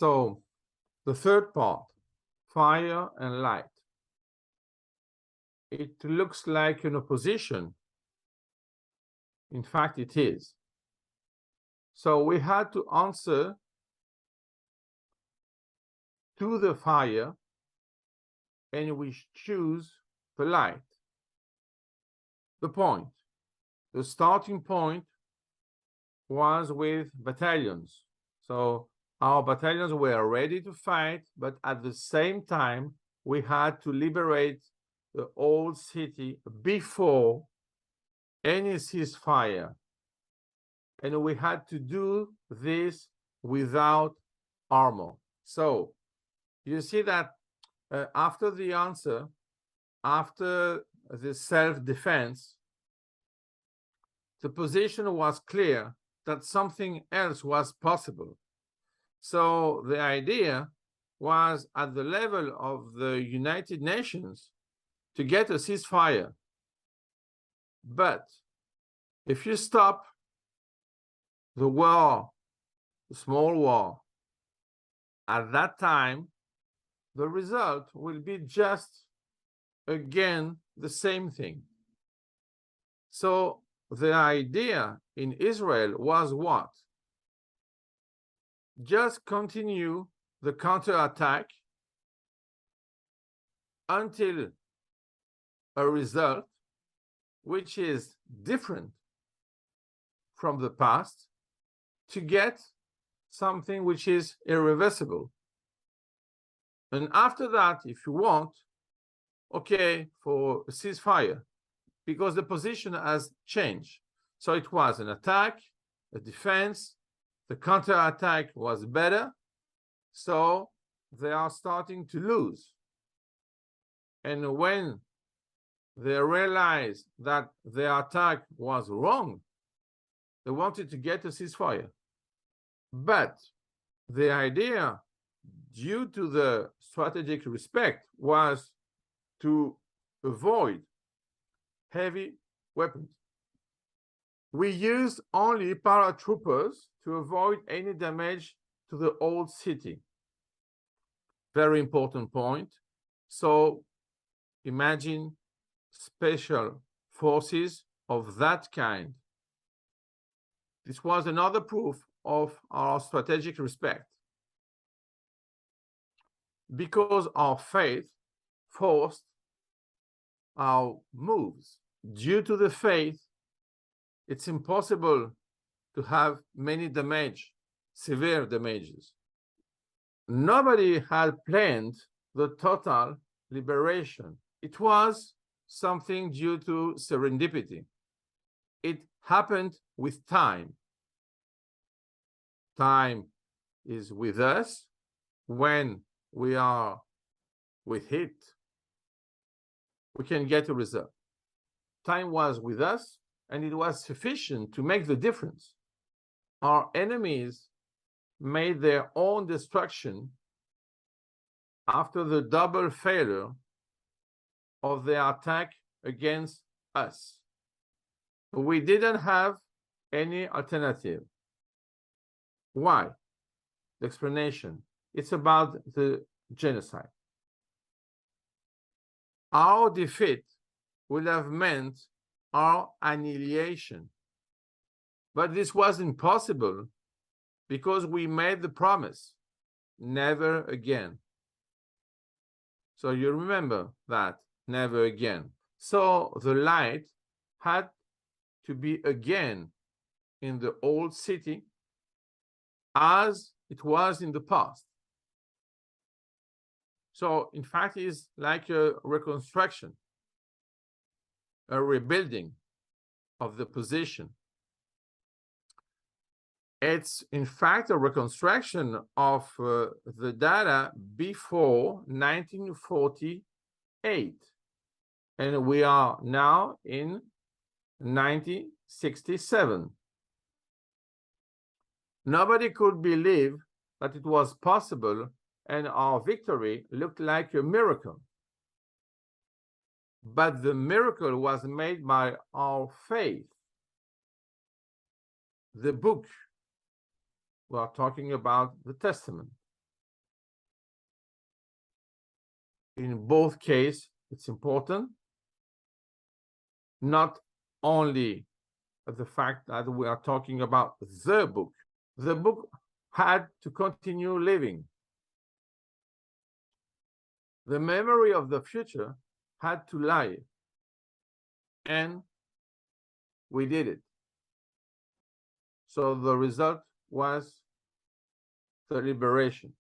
So the third part, fire and light. It looks like an opposition. In fact, it is. So we had to answer to the fire, and we choose the light. The point, the starting point was with battalions. So our battalions were ready to fight, but at the same time, we had to liberate the old city before any ceasefire. And we had to do this without armor. So you see that after the answer, after the self-defense, the position was clear that something else was possible. So the idea was at the level of the United Nations to get a ceasefire. But if you stop the war, the small war, at that time, the result will be just again the same thing. So the idea in Israel was what? Just continue the counterattack until a result which is different from the past to get something which is irreversible. And after that, if you want, okay, for a ceasefire, because the position has changed. So it was an attack, a defense, the counterattack was better, so they are starting to lose. And when they realized that their attack was wrong, they wanted to get a ceasefire. But the idea, due to the strategic respect, was to avoid heavy weapons. We used only paratroopers to avoid any damage to the old city. Very important point. So imagine special forces of that kind. This was another proof of our strategic respect, because our faith forced our moves. Due to the faith, it's impossible to have many damage, severe damages. Nobody had planned the total liberation. It was something due to serendipity. It happened with time. Time is with us when we are with it. We can get a result. Time was with us, and it was sufficient to make the difference. Our enemies made their own destruction after the double failure of their attack against us. We didn't have any alternative. Why? The explanation. It's about the genocide. Our defeat would have meant our annihilation. But this wasn't possible because we made the promise, never again. So you remember that, never again. So the light had to be again in the old city as it was in the past. So in fact, it's like a reconstruction, a rebuilding of the position. It's in fact a reconstruction of the data before 1948. And we are now in 1967. Nobody could believe that it was possible, and our victory looked like a miracle. But the miracle was made by our faith. The book, we are talking about the Testament. in both cases, it's important. Not only the fact that we are talking about the book. The book had to continue living. The memory of the future had to lie. And we did it. So the result was the liberation.